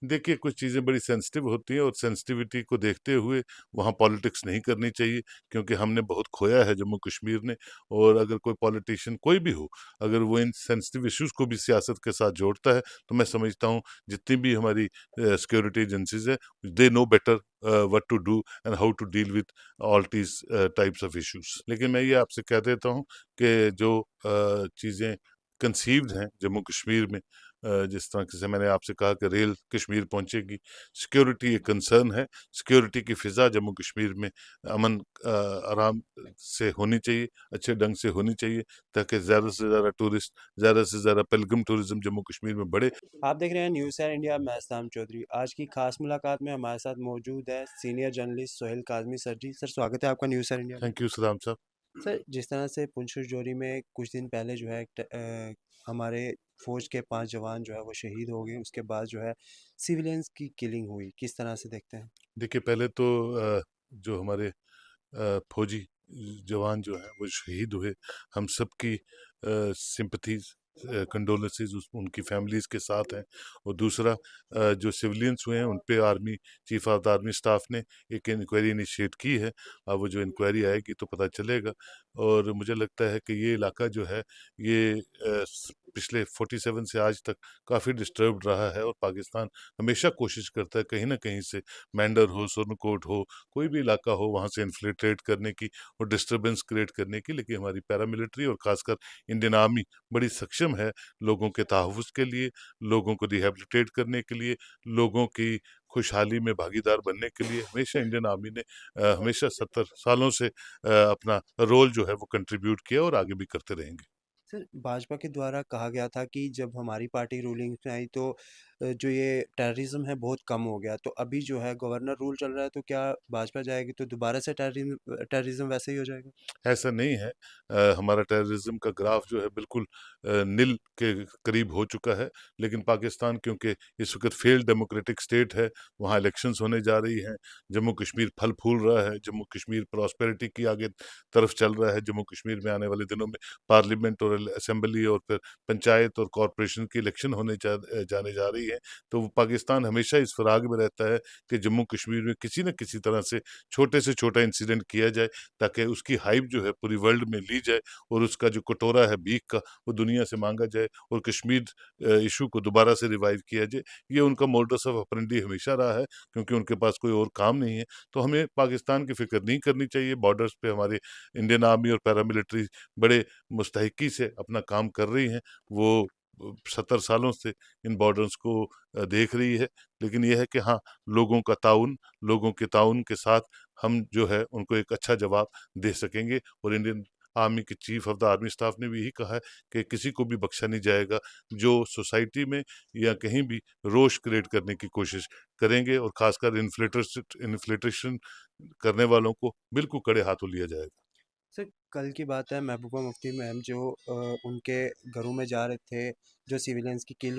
देखिए, कुछ चीज़ें बड़ी सेंसिटिव होती हैं और सेंसिटिविटी को देखते हुए वहाँ पॉलिटिक्स नहीं करनी चाहिए, क्योंकि हमने बहुत खोया है जम्मू कश्मीर ने। और अगर कोई पॉलिटिशियन कोई भी हो, अगर वो इन सेंसिटिव इश्यूज़ को भी सियासत के साथ जोड़ता है, तो मैं समझता हूँ जितनी भी हमारी सिक्योरिटी एजेंसीज़ हैं, they know better what to do and how to deal with all these types of issues. लेकिन मैं ये आपसे कह देता हूँ कि जो चीज़ें कंसीव्ड हैं जम्मू कश्मीर में, जिस तरह से मैंने आपसे कहा कि रेल कश्मीर पहुंचेगी, सिक्योरिटी एक कंसर्न है। सिक्योरिटी की फ़िज़ा जम्मू कश्मीर में अमन आराम से होनी चाहिए, अच्छे ढंग से होनी चाहिए, ताकि ज़्यादा से ज़्यादा टूरिस्ट, ज़्यादा से ज़्यादा पिलग्रिम टूरिज़्म जम्मू कश्मीर में बढ़े। आप देख रहे हैं न्यूज़ सैर इंडिया। मैं इस्लाम चौधरी। आज की खास मुलाकात में हमारे साथ मौजूद है senior journalist Sohail Kazmi sir ji. Sir, स्वागत है आपका न्यूज़ सैर इंडिया में। थैंक यू सलाम साहब। सर, जिस तरह से पुंछ राजौरी में कुछ दिन पहले जो है हमारे फौज के 5 जवान जो है वो शहीद हो गए, उसके बाद जो है सिविलियंस की किलिंग हुई, किस तरह से देखते हैं? देखिए, पहले तो जो हमारे फौजी जवान जो हैं वो शहीद हुए, हम सबकी सिंपथीज़, कंडोलेंसेस उनकी फैमिलीज़ के साथ हैं। और दूसरा, जो सिविलियंस हुए हैं उन पे army chief of the army staff ने एक इंक्वायरी इनिशिएट की है। अब वो जो इंक्वायरी आएगी तो पता चलेगा। और मुझे लगता है कि ये इलाका जो है, ये पिछले 47 से आज तक काफ़ी डिस्टर्ब्ड रहा है, और पाकिस्तान हमेशा कोशिश करता है कहीं ना कहीं से, मैंडर हो, सुरनकोट हो, कोई भी इलाका हो, वहाँ से इन्फिल्ट्रेट करने की और डिस्टरबेंस क्रिएट करने की। लेकिन हमारी पैरामिलिट्री और खासकर इंडियन आर्मी बड़ी सक्षम है लोगों के तहफ़्फ़ुज़ के लिए, लोगों को रिहैबिलिटेट करने के लिए, लोगों की खुशहाली में भागीदार बनने के लिए। हमेशा इंडियन आर्मी ने हमेशा 70 सालों से अपना रोल जो है वो कंट्रीब्यूट किया और आगे भी करते रहेंगे। सर, भाजपा के द्वारा कहा गया था कि जब हमारी पार्टी रूलिंग में आई तो जो ये टेररिज्म है बहुत कम हो गया। तो अभी जो है गवर्नर रूल चल रहा है, तो क्या भाजपा जाएगी तो दोबारा से टेररिज्म वैसे ही हो जाएगा? ऐसा नहीं है। हमारा टेररिज्म का ग्राफ जो है बिल्कुल नील के करीब हो चुका है। लेकिन पाकिस्तान क्योंकि इस वक्त फेल्ड डेमोक्रेटिक स्टेट है, वहाँ इलेक्शंस होने जा रही हैं, जम्मू कश्मीर फल फूल रहा है, जम्मू कश्मीर प्रॉस्पेरिटी की आगे तरफ चल रहा है। जम्मू कश्मीर में आने वाले दिनों में पार्लियामेंट और असेंबली और फिर पंचायत और कॉरपोरेशन की इलेक्शन जाने जा रही है। तो वो पाकिस्तान हमेशा इस फिराग में रहता है कि जम्मू कश्मीर में किसी न किसी तरह से छोटा इंसिडेंट किया जाए, ताकि उसकी हाइप जो है पूरी वर्ल्ड में ली जाए, और उसका जो कटोरा है भीख का, वो दुनिया से मांगा जाए, और कश्मीर इशू को दोबारा से रिवाइव किया जाए। ये उनका मोडस ऑफ ऑपरेंडी हमेशा रहा है, क्योंकि उनके पास कोई और काम नहीं है। तो हमें पाकिस्तान की फिक्र नहीं करनी चाहिए। बॉर्डर्स पे हमारे इंडियन आर्मी और पैरामिलिट्री बड़े मुस्तैकी से अपना काम कर रही हैं। वो 70 सालों से इन बॉर्डर्स को देख रही है। लेकिन ये है कि हाँ, लोगों के ताउन के साथ हम जो है उनको एक अच्छा जवाब दे सकेंगे। और इंडियन आर्मी के chief of the army staff ने भी यही कहा है कि किसी को भी बख्शा नहीं जाएगा जो सोसाइटी में या कहीं भी रोष क्रिएट करने की कोशिश करेंगे, और खासकर इन्फ्लेटेशन करने वालों को बिल्कुल कड़े हाथों लिया जाएगा। सर, कल की बात है, महबूबा मुफ्ती मैम जो उनके घरों में जा रहे थे, जो सिविलियंस की किलिंग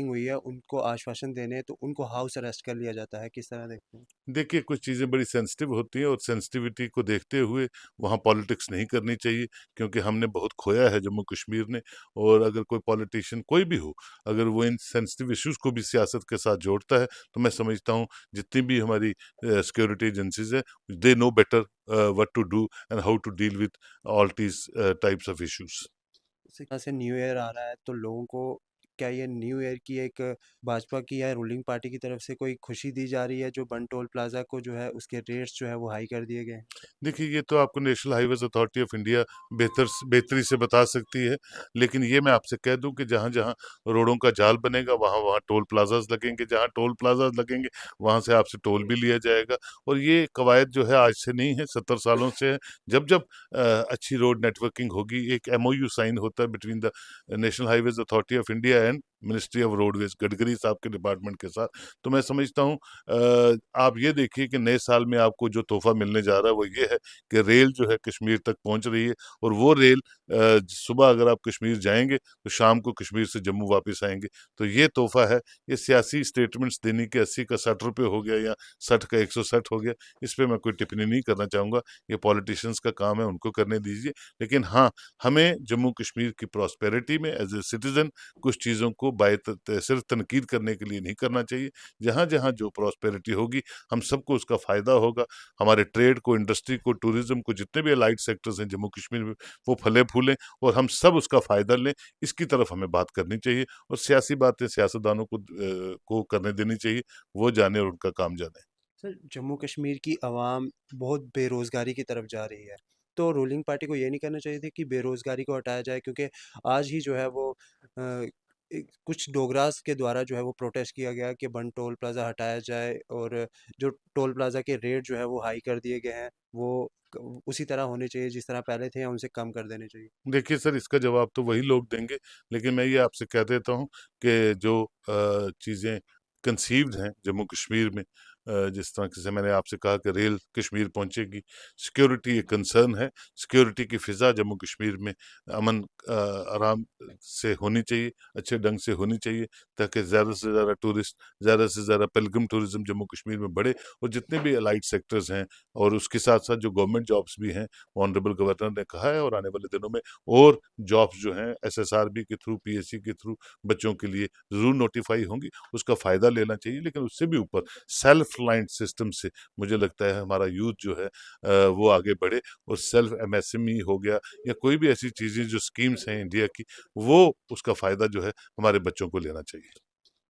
हुई है, उनको आश्वासन देने, तो उनको हाउस अरेस्ट कर लिया जाता है। किस तरह देखते हैं? देखिए, कुछ चीज़ें बड़ी सेंसिटिव होती हैं और सेंसिटिविटी को देखते हुए वहाँ पॉलिटिक्स नहीं करनी चाहिए, क्योंकि हमने बहुत खोया है जम्मू कश्मीर ने। और अगर कोई पॉलिटिशियन कोई भी हो, अगर वो इन सेंसिटिव इश्यूज़ को भी सियासत के साथ जोड़ता है, तो मैं समझता हूँ जितनी भी हमारी सिक्योरिटी एजेंसीज़ हैं, they know better what to do and how to deal with all these types of issues. इसी तरह से न्यू ईयर आ रहा है, तो लोगों को क्या ये न्यू ईयर की एक भाजपा की या रूलिंग पार्टी की तरफ से कोई खुशी दी जा रही है, जो बन टोल प्लाज़ा को जो है उसके रेट्स जो है वो हाई कर दिए गए हैं? देखिए, ये तो आपको national highways authority of India बेहतरी से बता सकती है। लेकिन ये मैं आपसे कह दूँ कि जहाँ-जहाँ रोडों का जाल बनेगा, वहाँ-वहाँ टोल प्लाज़ाज़ लगेंगे, जहाँ टोल प्लाज़ाज़ लगेंगे, वहाँ से आपसे टोल भी लिया जाएगा। और ये कवायद जो है आज से नहीं है, 70 सालों से है। जब-जब अच्छी रोड नेटवर्किंग होगी, एक एमओयू साइन होता है between the national highways authority of India and ministry of roadways, Gadkari साहब के डिपार्टमेंट के साथ। तो मैं समझता हूँ आप ये देखिए कि नए साल में आपको जो तोहफ़ा मिलने जा रहा है वो ये है कि रेल जो है कश्मीर तक पहुँच रही है, और वो रेल सुबह अगर आप कश्मीर जाएँगे तो शाम को कश्मीर से जम्मू वापस आएँगे। तो ये तोहफ़ा है। ये सियासी स्टेटमेंट्स देने के 80 का ₹60 हो गया या 60 का 160 हो गया, इस पे मैं कोई टिप्पणी नहीं करना चाहूँगा। ये पॉलिटिशियंस का काम है, उनको करने दीजिए। लेकिन हाँ, हमें जम्मू कश्मीर की प्रॉस्पेरिटी में एज़ अ सिटिज़न कुछ चीज़ों को सिर्फ तनकीद करने के लिए नहीं करना चाहिए। जहाँ-जहाँ जो प्रॉस्पेरिटी होगी, हम सबको उसका फ़ायदा होगा। हमारे ट्रेड को, इंडस्ट्री को, टूरिज़्म को, जितने भी अलाइड सेक्टर्स हैं जम्मू कश्मीर में, वो फले-फूलें और हम सब उसका फ़ायदा लें। इसकी तरफ हमें बात करनी चाहिए और सियासी बातें सियासतदानों को करने देनी चाहिए। वो जाने और उनका काम जाने। सर, जम्मू कश्मीर की आवाम बहुत बेरोज़गारी की तरफ जा रही है, तो रूलिंग पार्टी को ये नहीं करना चाहिए था कि बेरोज़गारी को हटाया जाए, क्योंकि आज ही जो है वो कुछ डोगरास के द्वारा जो है वो प्रोटेस्ट किया गया कि बन टोल प्लाज़ा हटाया जाए, और जो टोल प्लाज़ा के रेट जो है वो हाई कर दिए गए हैं, वो उसी तरह होने चाहिए जिस तरह पहले थे, या उनसे कम कर देने चाहिए। देखिए सर, इसका जवाब तो वही लोग देंगे, लेकिन मैं ये आपसे कह देता हूँ कि जो चीज़ें कंसीव्ड हैं जम्मू कश्मीर में, जिस तरह से मैंने आपसे कहा कि रेल कश्मीर पहुँचेगी, सिक्योरिटी एक कंसर्न है, सिक्योरिटी की फ़िज़ा जम्मू कश्मीर में अमन आराम से होनी चाहिए, अच्छे ढंग से होनी चाहिए, ताकि ज़्यादा से ज़्यादा टूरिस्ट, ज़्यादा से ज़्यादा पिलग्रिम टूरिज़्म जम्मू कश्मीर में बढ़े और जितने भी अलाइड सेक्टर्स हैं और उसके साथ-साथ जो गवर्नमेंट जॉब्स भी हैं, ऑनरेबल गवर्नर ने कहा है और आने वाले दिनों में और जॉब्स जो हैं एसएसआरबी के थ्रू, पीएससी के थ्रू बच्चों के लिए ज़रूर नोटिफ़ाई होंगी, उसका फ़ायदा लेना चाहिए। लेकिन उससे भी ऊपर सेल्फ रिलायंट सिस्टम से मुझे लगता है हमारा यूथ जो है वो आगे बढ़े और सेल्फ एमएसएमई हो गया या कोई भी ऐसी चीज़ें जो स्कीम्स हैं इंडिया की, वो उसका फ़ायदा जो है हमारे बच्चों को लेना चाहिए।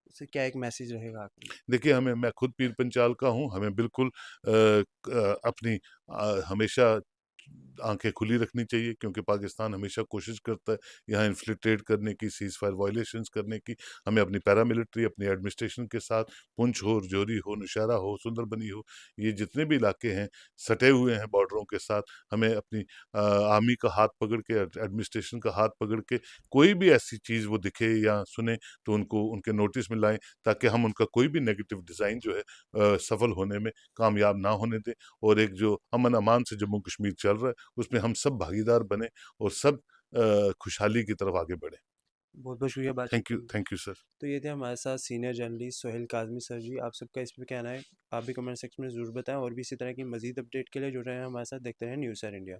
इससे क्या एक मैसेज रहेगा आखिर में? देखिए, मैं खुद पीर पंचाल का हूँ, हमें बिल्कुल अपनी हमेशा आँखें खुली रखनी चाहिए, क्योंकि पाकिस्तान हमेशा कोशिश करता है यहाँ इन्फिल्ट्रेट करने की, सीज़फायर वायलेशंस करने की। हमें अपनी पैरामिलिट्री, अपनी एडमिनिस्ट्रेशन के साथ पुंछ हो, राजौरी हो, नौशहरा हो, सुंदरबनी हो, ये जितने भी इलाके हैं, सटे हुए हैं बॉर्डरों के साथ, हमें अपनी आर्मी का हाथ पकड़ के, एडमिनिस्ट्रेशन का हाथ पकड़ के, कोई भी ऐसी चीज़ वो दिखे या सुने, तो उनको उनके नोटिस में लाएँ, ताकि हम उनका कोई भी नेगेटिव डिज़ाइन जो है सफल होने में कामयाब ना होने दें और एक जो अमन-अमान से जम्मू कश्मीर चल रहा है, उसमें हम सब भागीदार बने और सब खुशहाली की तरफ आगे बढ़ें। बहुत-बहुत शुक्रिया बातचीत करने के लिए। Thank you sir. तो ये थे हमारे साथ senior journalist Sohail Kazmi sir ji. आप सबका इस पे कहना है, आप भी कमेंट सेक्शन में ज़रूर बताएँ, और भी इसी तरह की मज़ीद अपडेट के लिए जुड़े रहें हमारे साथ, देखते रहें न्यूज़ सर इंडिया।